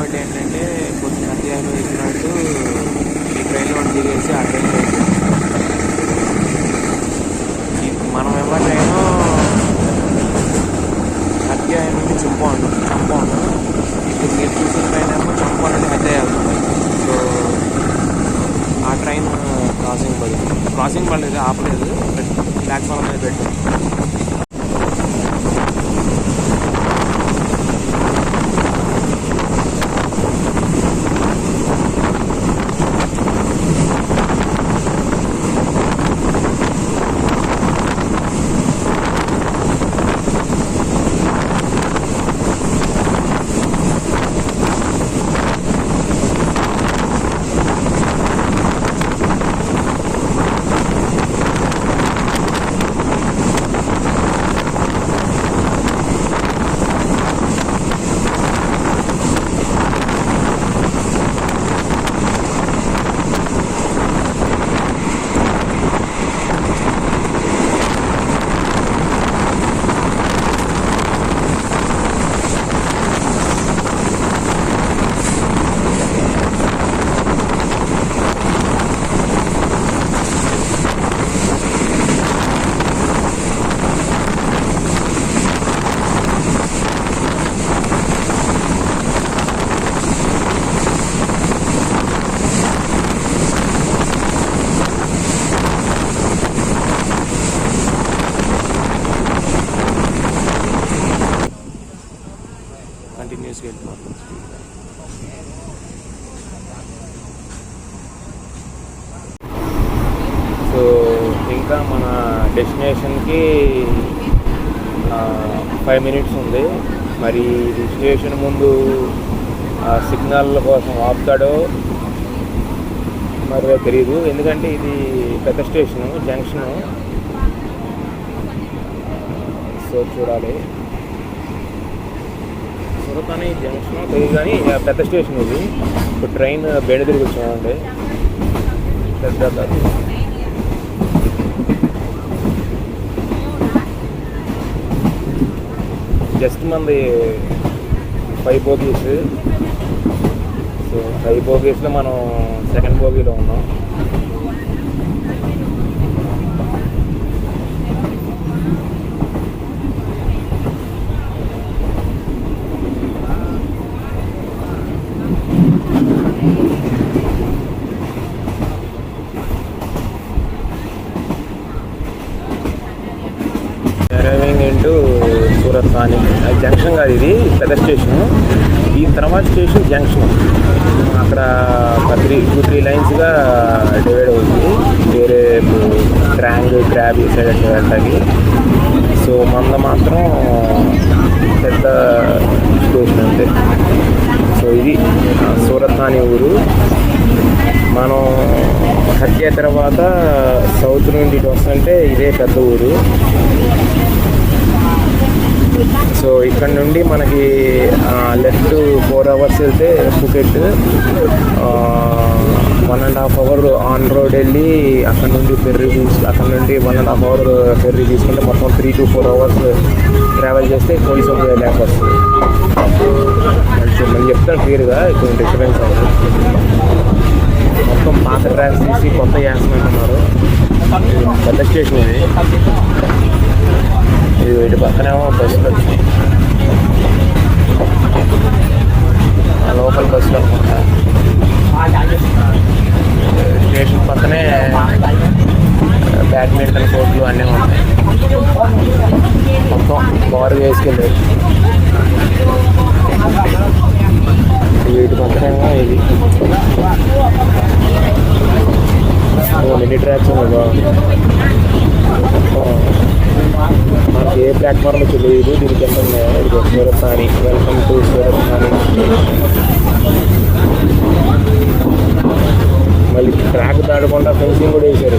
ఇంకోటి ఏంటంటే పొద్దున్న అధ్యాయంలో ఎక్కినట్టు ఈ ట్రైన్లో దిగేసి ఆ ట్రైన్ మనం ఎవరి ట్రైను అధ్యాయం నుండి చంపౌండ్ ఇప్పుడు మీరు చూసిన ట్రైన్ ఏమో చంపౌండ్ నుండి అధ్యాయం వెళ్తుంది. సో ఆ ట్రైన్ క్రాసింగ్ పడలేదు, ఆపలేదు, ప్లాట్ఫామ్ మీద పెట్టారు. కంటిన్యూస్గా వెళ్ళిపోతుంది. సో ఇంకా మన డెస్టినేషన్కి 5 minutes ఉంది. మరి ఇది స్టేషన్ ముందు సిగ్నల్ కోసం ఆపుతాడో మరి తెలియదు, ఎందుకంటే ఇది పెద్ద స్టేషను, జంక్షను. సో చూడాలి. కానీ జంక్షన్ తెలియదు, కానీ పెద్ద స్టేషన్ ఇది. ఇప్పుడు ట్రైన్ బేడ తిరిగి వచ్చామండి, పెద్ద జస్ట్ మంది 5 bogies. సో 5 bogiesలో మనం సెకండ్ బోగీలో ఉన్నాం. Driving into Surat థానీ. అది జంక్షన్ కాదు, ఇది పెద్ద స్టేషను. దీని తర్వాత స్టేషన్ జంక్షన్. అక్కడ 2-3 లైన్స్గా డివైడ్ అవుతుంది. వేరే ట్రాంగ్, క్రాబ్ ఈ సైడ్ వెళ్ళడానికి. సో మంద మాత్రం పెద్ద స్టేషన్ అంతే. సో ఇది సూరత్ థానీ ఊరు. మనం హత్య తర్వాత సౌత్ నుండి ఇటు వస్తుంటే ఇదే పెద్ద ఊరు. సో ఇక్కడ నుండి మనకి లెఫ్ట్ 4 hours వెళ్తే ఫుకెట్, 1.5 hour ఆన్ రోడ్ వెళ్ళి అక్కడ నుండి అక్కడ నుండి 1.5 hour ఫెర్రీ తీసుకుంటే మొత్తం 3 to 4 hours ట్రావెల్ చేస్తే కొంచెం ల్యాక్ వస్తుంది. నేను చెప్తాను క్లియర్గా, కొంచెం డిఫరెన్స్ అవుతుంది. మొత్తం పాత ట్రాక్స్ తీసి కొత్త వేస్తున్నారు. పెద్ద స్టేషన్ ఇది. ఇటు పక్కనేమో బస్సులు వచ్చినాయి, లోకల్ బస్సులు అనుకుంటా. స్టేషన్ పక్కనే బ్యాడ్మింటన్ కోర్టులు అన్నీ ఉన్నాయి. మొత్తం బార్ వేసుకెళ్ళారు. వీటి పక్కనేమో ఇది మినీ ట్రాక్స్ ఉన్నాయి. మనకి ఏ ప్లాట్ఫామ్ తెలియదు, దీనికి ఎంత ఉన్నాయో. ఇది సూరత్ థానీ. Welcome to Surat థానీ. మళ్ళీ ట్రాక్ దాటకుండా ఫెన్సింగ్ కూడా వేసారు.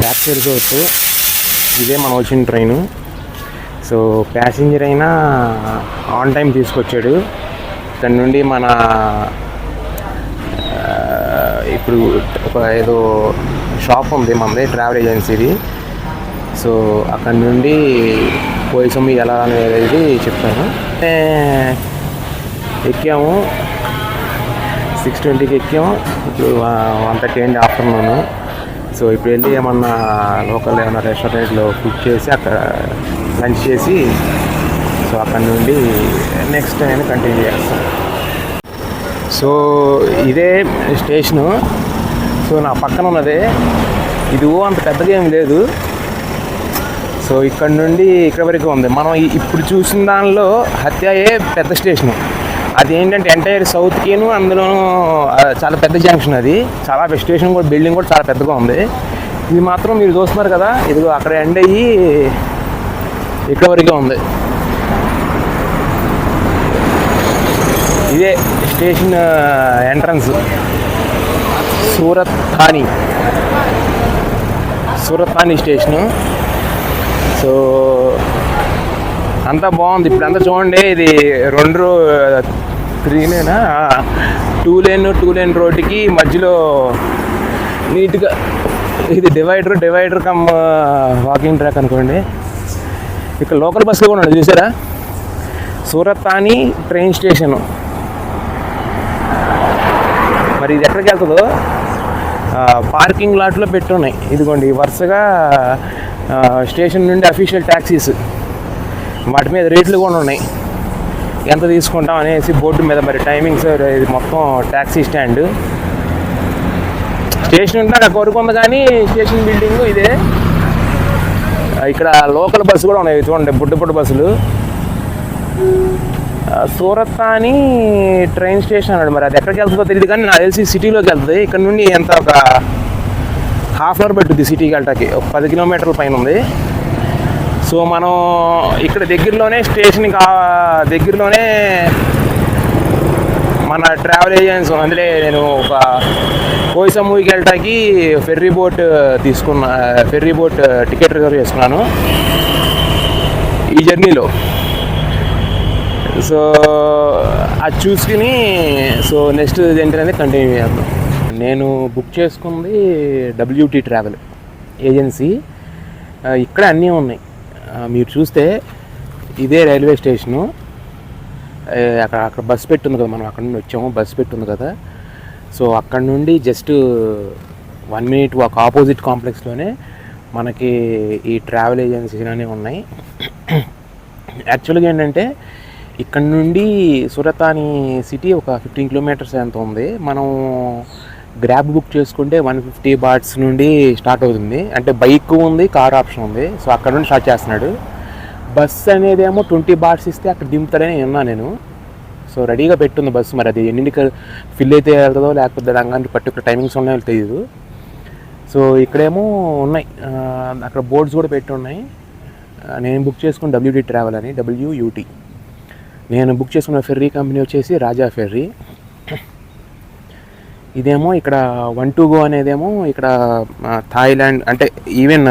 బ్యాక్ సైడ్ ఇదే మనం వచ్చిన ట్రైను. సో ప్యాసింజర్ అయినా ఆన్ టైం తీసుకొచ్చాడు. దాని నుండి మన ఇప్పుడు ఒక ఏదో షాప్ ఉంది మనది, ట్రావెల్ ఏజెన్సీది. సో అక్కడి నుండి కోయిసము ఎలా అనేది చెప్తాను. ఎక్కాము 6:20కి ఎక్కాము. ఇప్పుడు 1:30 అయింది ఆఫ్టర్నూన్. సో ఇప్పుడు వెళ్ళి ఏమన్నా లోకల్ ఏమన్నా రెస్టారెంట్లో కుక్ చేసి అక్కడ లంచ్ చేసి సో అక్కడ నుండి నెక్స్ట్ నేను కంటిన్యూ చేస్తాను. సో ఇదే స్టేషను. సో నా పక్కన ఉన్నదే. ఇది అంత పెద్దగా ఏం లేదు. సో ఇక్కడ నుండి ఇక్కడ వరకు ఉంది. మనం ఇప్పుడు చూసిన దానిలో హత్యాయే పెద్ద స్టేషను. అది ఏంటంటే ఎంటైర్ సౌత్కిను అందులోనూ చాలా పెద్ద జంక్షన్. అది చాలా స్టేషన్ కూడా బిల్డింగ్ కూడా చాలా పెద్దగా ఉంది. ఇది మాత్రం మీరు చూస్తున్నారు కదా, ఇదిగో అక్కడ ఎండ్ అయ్యి ఇక్కడ వరకే ఉంది. ఇదే station entrance. Surat థానీ station. So అంతా బాగుంది. ఇప్పుడు అంతా చూడండి, ఇది 2 లేనా 2 లేన్ రోడ్డుకి మధ్యలో నీట్గా ఇది డివైడర్ కమ్ వాకింగ్ ట్రాక్ అనుకోండి. ఇక్కడ లోకల్ బస్సులు కూడా ఉన్నాయి చూసారా. Surat థానీ train station. మరి ఇది ఎక్కడికి వెళ్తుందో పార్కింగ్ లాట్లో పెట్టున్నాయి. ఇదిగోండి వరుసగా స్టేషన్ నుండి అఫీషియల్ ట్యాక్సీస్, వాటి మీద రేట్లు కూడా ఉన్నాయి. ఎంత తీసుకుంటాం అనేసి బోర్డు మీద మరి టైమింగ్స్. ఇది మొత్తం ట్యాక్సీ స్టాండ్. స్టేషన్ ఉంటే అక్కడ కొరకు ఉంది, కానీ స్టేషన్ బిల్డింగ్ ఇదే. ఇక్కడ లోకల్ బస్సు కూడా ఉన్నాయి చూడండి, బుడ్డ బస్సులు. సూరత్ థానీ ట్రైన్ స్టేషన్ అన్నాడు. మరి అది ఎక్కడికి వెళ్తుందో తెలియదు, కానీ నాకు తెలిసి సిటీలోకి వెళ్తుంది. ఇక్కడ నుండి ఎంత ఒక ½ అవర్ పట్టుద్ది సిటీకి వెళ్ళటానికి. ఒక 10 కిలోమీటర్ల పైన ఉంది. సో మనం ఇక్కడ దగ్గరలోనే స్టేషన్కి దగ్గరలోనే మన ట్రావెల్ ఏజెన్సీ. అందులో నేను ఒక కోయిసముకి వెళ్ళటానికి ఫెర్రీ బోట్ టికెట్ రిజర్వ్ చేసుకున్నాను ఈ జర్నీలో. సో అది చూసుకుని సో నెక్స్ట్ ఏంటనేది కంటిన్యూ చేద్దాం. నేను బుక్ చేసుకుంది WT ట్రావెల్ ఏజెన్సీ. ఇక్కడ అన్నీ ఉన్నాయి. మీరు చూస్తే ఇదే రైల్వే స్టేషను. అక్కడ బస్సు పెట్టుంది కదా, మనం అక్కడ నుండి వచ్చాము, బస్సు పెట్టుంది కదా. సో అక్కడ నుండి జస్ట్ 1 minute వాక్ ఆపోజిట్ కాంప్లెక్స్లోనే మనకి ఈ ట్రావెల్ ఏజెన్సీస్ అన్నీ ఉన్నాయి. యాక్చువల్గా ఏంటంటే ఇక్కడ నుండి సూరత్ థానీ సిటీ ఒక 15 కిలోమీటర్స్ ఎంత ఉంది. మనం గ్రాబ్ బుక్ చేసుకుంటే 150 bahts నుండి స్టార్ట్ అవుతుంది. అంటే బైక్ ఉంది, కార్ ఆప్షన్ ఉంది. సో అక్కడ నుండి స్టార్ట్ చేస్తున్నాడు. బస్ అనేది ఏమో 20 bahts ఇస్తే అక్కడ దింపుతారని విన్నా నేను. సో రెడీగా పెట్టుంది బస్సు. మరి అది ఎన్నింటికి ఫిల్ అయితే వెళ్తుందో లేకపోతే దానికి పర్టికులర్ టైమింగ్స్ ఉన్నాయో తెలియదు. సో ఇక్కడేమో ఉన్నాయి, అక్కడ బోర్డ్స్ కూడా పెట్టి ఉన్నాయి. నేను బుక్ చేసుకున్న WT ట్రావెల్ అని, WUT. నేను బుక్ చేసుకున్న ఫెర్రీ కంపెనీ వచ్చేసి రాజా ఫెర్రీ. ఇదేమో ఇక్కడ 1 to go అనేదేమో ఇక్కడ థాయిలాండ్, అంటే ఈవెన్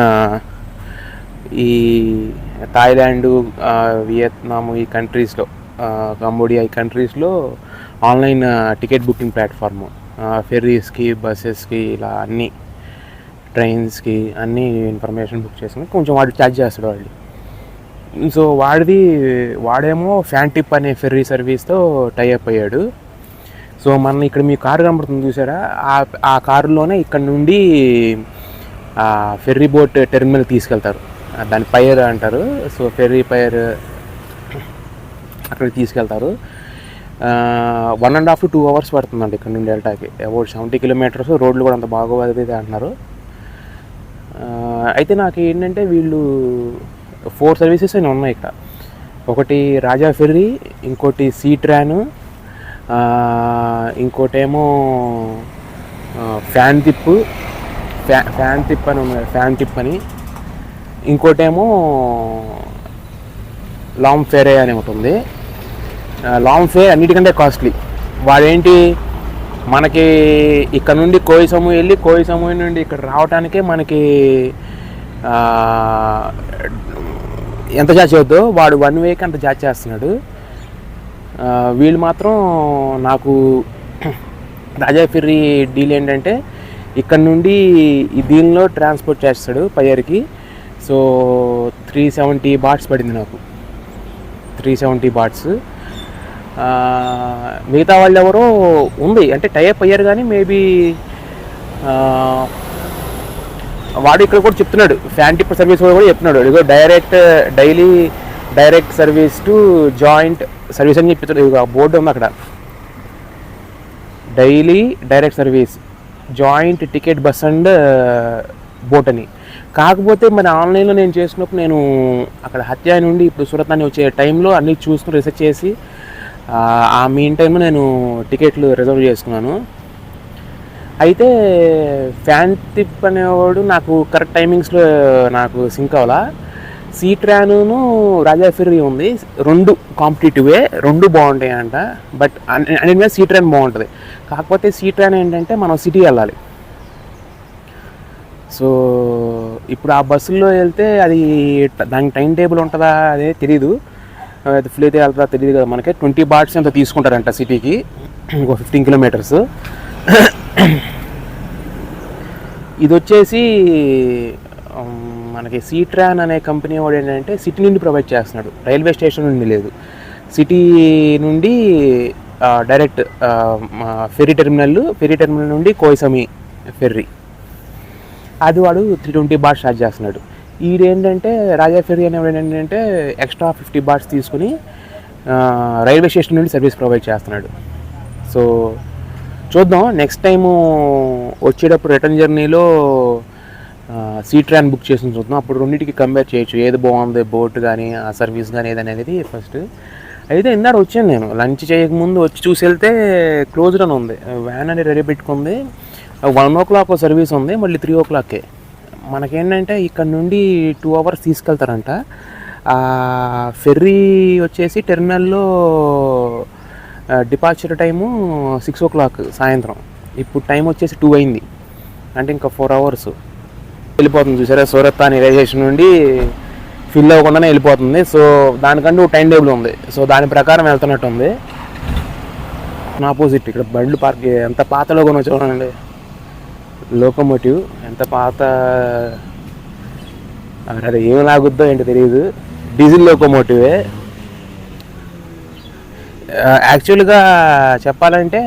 ఈ థాయిలాండ్, వియత్నాం ఈ కంట్రీస్లో, కంబోడియా ఈ కంట్రీస్లో ఆన్లైన్ టికెట్ బుకింగ్ ప్లాట్ఫామ్. ఫెర్రీస్కి, బస్సెస్కి, ఇలా అన్నీ ట్రైన్స్కి అన్నీ ఇన్ఫర్మేషన్ బుక్ చేసుకుని కొంచెం వాడు ఛార్జ్ చేస్తాడు వాళ్ళు. సో వాడేమో ఫ్యాంటిప్ అనే ఫెర్రీ సర్వీస్తో టైఅప్ అయ్యాడు. సో మన ఇక్కడ మీ కారు కనబడుతుంది చూసారా, ఆ కారులోనే ఇక్కడ నుండి ఫెర్రీ బోట్ టెర్మినల్ తీసుకెళ్తారు. దాని పైర్ అంటారు. సో ఫెర్రీ పైర్ అక్కడికి తీసుకెళ్తారు. 1.5 to 2 hours పడుతుందండి ఇక్కడ నుండి వెళ్ళటానికి. About 70 kilometers. రోడ్లు కూడా అంత బాగోదే అంటున్నారు. అయితే నాకు ఏంటంటే వీళ్ళు 4 సర్వీసెస్ అయినా ఉన్నాయి ఇక్కడ. ఒకటి రాజా ఫెర్రీ, ఇంకోటి సీట్రాన్, ఇంకోటేమో ఫ్యాన్ టిప్ అని, ఇంకోటేమో లాంగ్ ఫెరే అని ఒకటి ఉంది. లాంగ్ ఫే అన్నిటికంటే కాస్ట్లీ. వాడేంటి మనకి ఇక్కడ నుండి కోయిసము వెళ్ళి కోయిసము నుండి ఇక్కడ రావటానికే మనకి ఎంత ఛార్జ్ అవుతుందో వాడు 1 wayకి అంత ఛార్జ్ చేస్తున్నాడు. వీళ్ళు మాత్రం నాకు రాజా ఫెర్రీ డీల్ ఏంటంటే ఇక్కడ నుండి దీనిలో ట్రాన్స్పోర్ట్ చేస్తాడు పైర్కి. సో 370 బాట్స్ పడింది నాకు, 370 బాట్స్. మిగతా వాళ్ళు ఎవరో ఉంది అంటే టైప్ అయ్యారు, కానీ మేబీ వాడు ఇక్కడ కూడా చెప్తున్నాడు, ఫ్యాన్ టిప్పర్ సర్వీస్ కూడా చెప్తున్నాడు, ఇదిగో direct service to joint service అని చెప్తున్నాడు. ఇదిగో బోర్డు ఉంది అక్కడ, daily direct service joint ticket bus and boat అని. కాకపోతే మరి ఆన్లైన్లో నేను చేసినప్పుడు నేను అక్కడ హత్య నుండి ఇప్పుడు సూరత్ అని వచ్చే టైంలో అన్నీ చూసుకుని రీసెర్చ్ చేసి ఆ మీన్ టైంలో నేను టికెట్లు రిజర్వ్ చేసుకున్నాను. అయితే ఫ్యాన్ టిప్ అనేవాడు నాకు కరెక్ట్ టైమింగ్స్లో నాకు సింక్ అవ్వాలా. సీట్రాను రాజా ఫెర్రీ ఉంది, రెండు కాంపిటేటివే, రెండు బాగుంటాయి అంట. బట్ అన్నిటి మీద సీట్రాన్ బాగుంటుంది. కాకపోతే సీట్రాన్ ఏంటంటే మనం సిటీ వెళ్ళాలి. సో ఇప్పుడు ఆ బస్సుల్లో వెళ్తే అది దానికి టైం టేబుల్ ఉంటుందా అదే తెలీదు, అది ఫుల్ అయితే వెళ్తుందా తెలియదు కదా మనకి. 20 బాట్స్ అంత తీసుకుంటారంట సిటీకి, ఇంకో 15 కిలోమీటర్స్. ఇది వచ్చేసి మనకి సీట్రాన్ అనే కంపెనీ వాడు ఏంటంటే సిటీ నుండి ప్రొవైడ్ చేస్తున్నాడు, రైల్వే స్టేషన్ నుండి లేదు, సిటీ నుండి డైరెక్ట్ ఫెర్రీ టెర్మినల్ నుండి కోయిసమి ఫెర్రీ, అది వాడు 320 బాట్స్ ఛార్జ్ చేస్తున్నాడు. ఈడేంటంటే రాజా ఫెర్రీ అనేవాడు ఏంటంటే ఎక్స్ట్రా 50 బాట్స్ తీసుకుని రైల్వే స్టేషన్ నుండి సర్వీస్ ప్రొవైడ్ చేస్తున్నాడు. సో చూద్దాం, నెక్స్ట్ టైము వచ్చేటప్పుడు రిటర్న్ జర్నీలో సీట్రాన్ బుక్ చేసి చూద్దాం, అప్పుడు రెండింటికి కంపేర్ చేయొచ్చు ఏది బాగుంది, బోట్ కానీ ఆ సర్వీస్ కానీ ఏదనేది ఫస్ట్. అయితే ఇందాక వచ్చాను నేను లంచ్ చేయకముందు వచ్చి చూసి వెళ్తే క్లోజ్డ్ అని ఉంది, వ్యాన్ అని రెడీ పెట్టుకుంది. 1 o'clock సర్వీస్ ఉంది, మళ్ళీ 3 o'clock. మనకేంటంటే ఇక్కడ నుండి 2 hours తీసుకెళ్తారంట. ఫెర్రీ వచ్చేసి టెర్మినల్లో డిపార్చర్ టైము 6 o'clock సాయంత్రం, ఇప్పుడు టైం వచ్చేసి 2 అయింది, అంటే ఇంకా 4 hours వెళ్ళిపోతుంది. చూసారా, సూరత్ అని రైల్వే స్టేషన్ నుండి ఫిల్ అవ్వకుండానే వెళ్ళిపోతుంది. సో దానికంటూ టైం టేబుల్ ఉంది, సో దాని ప్రకారం వెళ్తున్నట్టు ఉంది. ఆపోజిట్ ఇక్కడ బండ్లు పార్క్, ఎంత పాత లోకం చూడండి, లోకోమోటివ్ ఎంత పాత, అది ఏం లాగుద్దో ఏంటో తెలియదు, డీజిల్ లోకోమోటివే. యాక్చువల్గా చెప్పాలంటే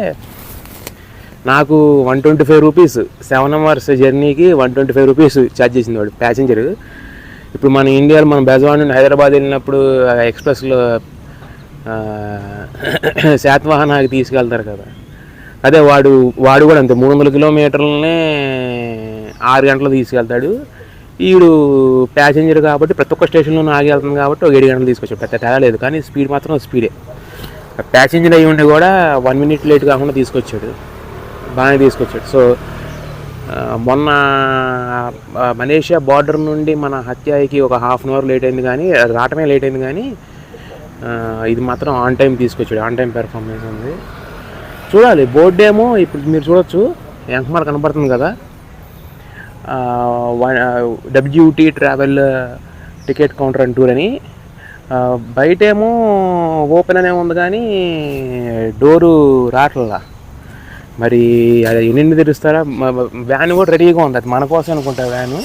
నాకు 125 రూపీస్ 7 hours జర్నీకి 125 రూపీస్ ఛార్జ్ చేసింది వాడు ప్యాసింజర్. ఇప్పుడు మన ఇండియాలో మనం బెజవాడ నుండి హైదరాబాద్ వెళ్ళినప్పుడు ఎక్స్ప్రెస్లో శాతవాహనాకి తీసుకెళ్తారు కదా, అదే వాడు కూడా అంతే 300 కిలోమీటర్లనే 6 గంటలు తీసుకెళ్తాడు. వీడు ప్యాసింజర్ కాబట్టి ప్రతి ఒక్క స్టేషన్లోనూ ఆగి వెళ్తుంది కాబట్టి ఒక 7 గంటలు తీసుకొచ్చాడు, పెద్ద తేడా లేదు. కానీ స్పీడ్ మాత్రం స్పీడే, ప్యాసింజర్ అయ్యి ఉండి కూడా 1 minute లేట్ కాకుండా తీసుకొచ్చాడు, బాగానే తీసుకొచ్చాడు. సో మొన్న మలేషియా బార్డర్ నుండి మన హత్యాయికి ఒక 1/2 hour లేట్ అయింది, కానీ రావటమే లేట్ అయింది. కానీ ఇది మాత్రం ఆన్ టైం తీసుకొచ్చాడు, ఆన్ టైం పెర్ఫార్మెన్స్ ఉంది. చూడాలి, బోర్డు ఏమో ఇప్పుడు మీరు చూడొచ్చు, ఎంకమార్ కనపడుతుంది కదా, WT travel ticket counter and tour అని. బయటేమో ఓపెన్ అనే ఉంది, కానీ డోరు రావట్లా. మరి అది ఎన్ని తెరుస్తారా? వ్యాన్ కూడా రెడీగా ఉంది, అది మన కోసం అనుకుంటా వ్యాను.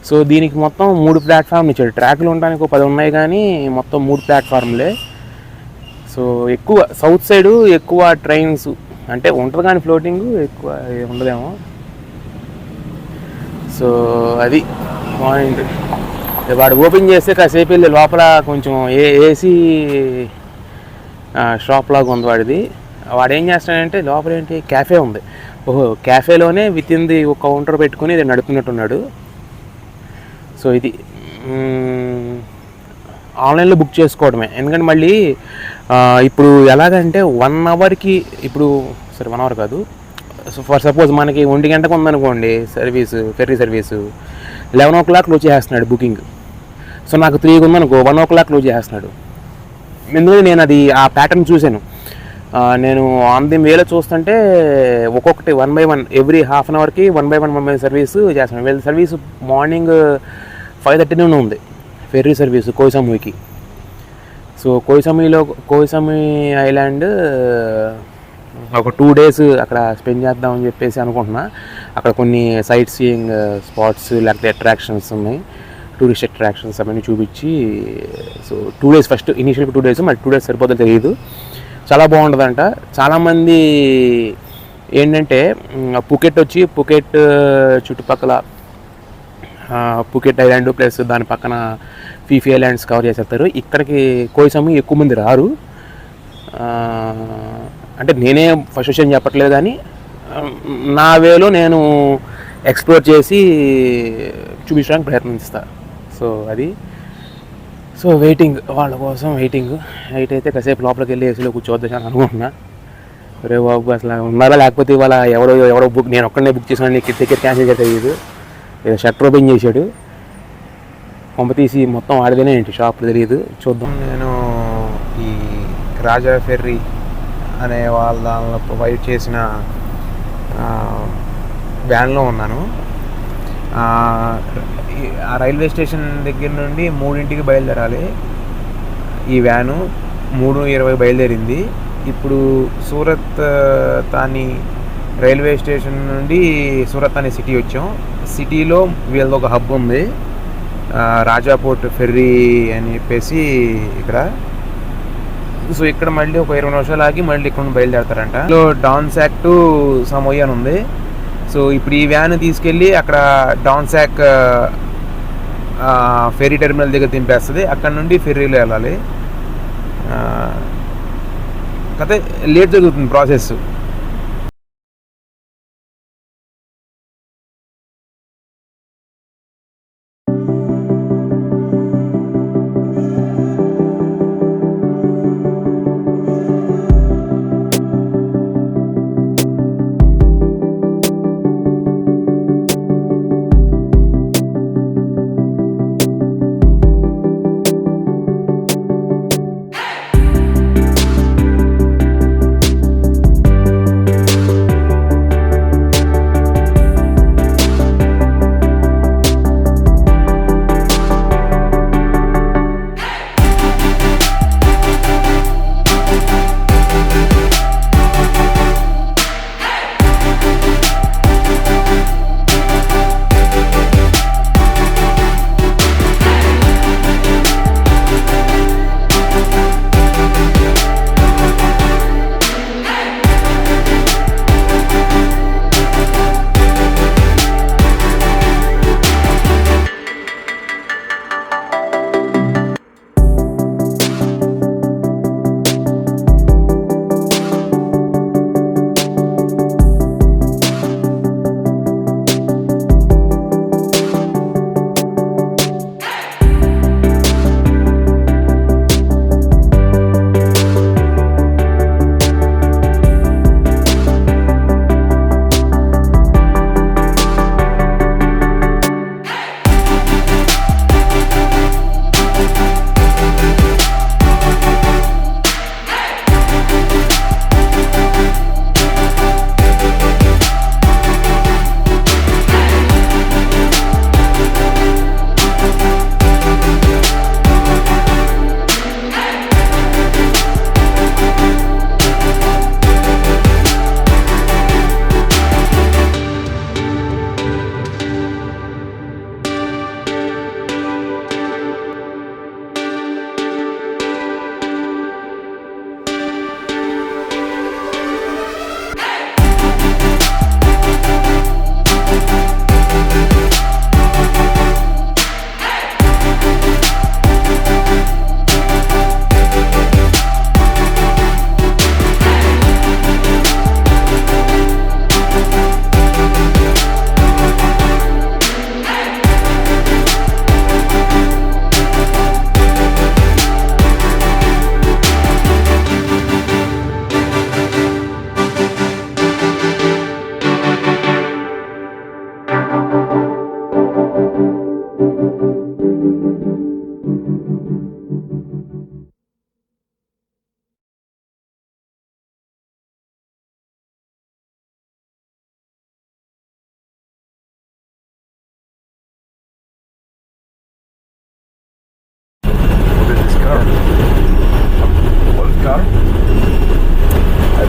సో దీనికి మొత్తం 3 ప్లాట్ఫామ్లు ఇచ్చాడు, ట్రాక్లు ఉండడానికి 10 ఉన్నాయి, కానీ మొత్తం 3 ప్లాట్ఫామ్లే. సో ఎక్కువ సౌత్ సైడు ఎక్కువ ట్రైన్స్ అంటే ఉంటుంది, కానీ ఫ్లోటింగ్ ఎక్కువ ఉండదేమో. సో అది పాయింట్. వాడు ఓపెన్ చేస్తే కాసేపు వెళ్ళి లోపల కొంచెం ఏసీ షాప్ లాగా ఉంది వాడిది. వాడు ఏం చేస్తాడంటే లోపల ఏంటి క్యాఫే ఉంది, ఓహో క్యాఫేలోనే విత్ ఇన్ ది ఒక కౌంటర్ పెట్టుకుని ఇది నడుపుతున్నట్టున్నాడు. సో ఇది ఆన్లైన్లో బుక్ చేసుకోవడమే, ఎందుకంటే మళ్ళీ ఇప్పుడు ఎలాగంటే 1 hourకి ఇప్పుడు సరే 1 hour కాదు, సో ఫర్ సపోజ్ మనకి 1 గంటకు ఉందనుకోండి service, ferry service, 11 o'clock close చేస్తున్నాడు బుకింగ్. సో నాకు 3 ఉందనుకో 1 o'clock క్లోజ్ చేస్తున్నాడు. ఎందుకంటే నేను అది ఆ ప్యాటర్న్ చూశాను, నేను ఆన్ ది వేలో చూస్తుంటే ఒక్కొక్కటి 1 by 1 ఎవ్రీ 1/2 hourకి 1 by 1 సర్వీసు చేస్తున్నాను. వీళ్ళ సర్వీసు మార్నింగ్ 5:30 నుండి ఉంది ఫెర్రీ సర్వీసు కోయిసమీకి. సో కోయిసమి ఐలాండ్ ఒక 2 days అక్కడ స్పెండ్ చేద్దామని చెప్పేసి అనుకుంటున్నా. అక్కడ కొన్ని సైట్ సీయింగ్ స్పాట్స్ లేకపోతే అట్రాక్షన్స్ ఉన్నాయి, టూరిస్ట్ అట్రాక్షన్స్ అవన్నీ చూపించి. సో 2 days ఫస్ట్ ఇనీషియల్గా 2 days, మరి 2 days సరిపోతుందో తెలియదు. చాలా బాగుంటుందంట. చాలామంది ఏంటంటే పుకెట్ వచ్చి పుకెట్ చుట్టుపక్కల పుకెట్ ఐలాండ్ ప్లస్ దాని పక్కన ఫీఫీ ఐలాండ్స్ కవర్ చేసేస్తారు. ఇక్కడికి కోయి సమయం ఎక్కువ మంది రారు. అంటే నేనే ఫస్ట్ విషయం చెప్పట్లేదు, కానీ నా వేలో నేను ఎక్స్ప్లోర్ చేసి చూపించడానికి ప్రయత్నిస్తాను. సో అది వెయిటింగ్, వాళ్ళ కోసం వెయిటింగ్. నైట్ అయితే కాసేపు లోపలికి వెళ్ళి ఏసీలో కూర్చోవద్దని అనుకుంటున్నా. రే బాబు అసలు ఉన్నారా లేకపోతే ఇవాళ ఎవడో బుక్, నేను ఒక్కడనే బుక్ చేసాను, నీకు టికెట్ క్యాన్సిల్ చేస్తే తెలియదు. ఏదో షట్టర్ ఓపెన్ చేశాడు, కొంప తీసి మొత్తం ఆడితేనే ఏంటి షాప్ తెలియదు. చూద్దాం. నేను ఈ రాజా ఫెర్రీ అనే వాళ్ళ దానిలో ప్రొవైడ్ చేసిన వ్యాన్లో ఉన్నాను. ఆ రైల్వే స్టేషన్ దగ్గర నుండి 3 బయలుదేరాలి. ఈ వ్యాను 3:20 బయలుదేరింది. ఇప్పుడు సూరత్ తాని రైల్వే స్టేషన్ నుండి సూరత్ తాని సిటీ వచ్చాం. సిటీలో వీళ్ళది ఒక హబ్ ఉంది, రాజాపోర్ట్ ఫెర్రీ అని చెప్పేసి ఇక్కడ. సో ఇక్కడ మళ్ళీ ఒక 20 నిమిషాలు ఆగి మళ్ళీ ఇక్కడ నుండి బయలుదేరతారంట. డాన్సాక్ టు సమోయ్ అని ఉంది. సో ఇప్పుడు ఈ వ్యాన్ తీసుకెళ్ళి అక్కడ డాన్సాక్ ఫెర్రీ టెర్మినల్ దగ్గర దింపేస్తుంది. అక్కడ నుండి ఫెర్రీలో వెళ్ళాలి. అయితే లేట్ జరుగుతుంది ప్రాసెస్.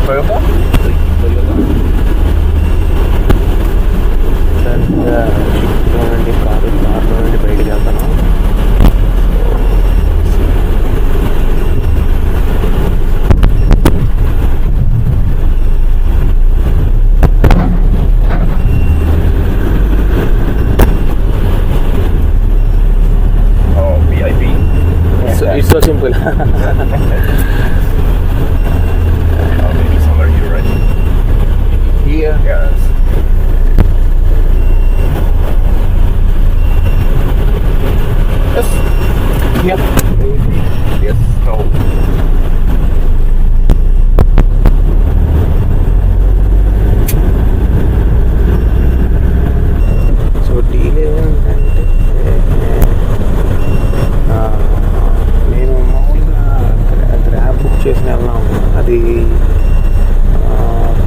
Toyota? షిఫ్ట్లో నుండి కార్లో నుండి బయటికి వెళ్తాను. It's so simple. Maybe somewhere here, right? Here. Yes. Yes. Yeah. Yes. No. So deal ఏంటంటే నేను మామూలుగా గ్రాబ్ బుక్ చేసిన వెళ్ళాం. అది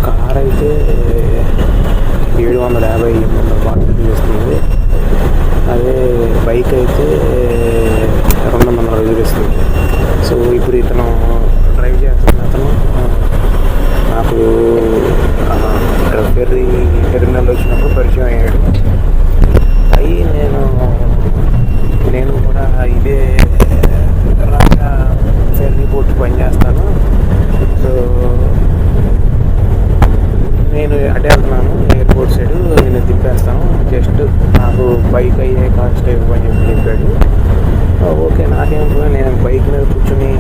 కార్ అయితే 750 బాటిల్ చూపిస్తుంది. అదే బైక్ అయితే 200 చూపిస్తుంది. సో ఇప్పుడు ఇతను డ్రైవ్ చేస్తున్న అతను నాకు ఇక్కడ ఫెర్రీ టెర్మినల్ వచ్చినప్పుడు పరిచయం అయ్యాడు. అయ్యి నేను కూడా ఇదే రాగా ఫెర్రీ బోట్ పనిచేస్తాను. సో నేను అటే వెళ్తున్నాను ఎయిర్పోర్ట్ సైడ్, నేను తిప్పేస్తాను, జస్ట్ నాకు బైక్ అయ్యే కాస్ట్ ఇవ్వని చెప్పి చెప్పాడు. ఓకే, నాకేం నేను బైక్ మీద కూర్చొని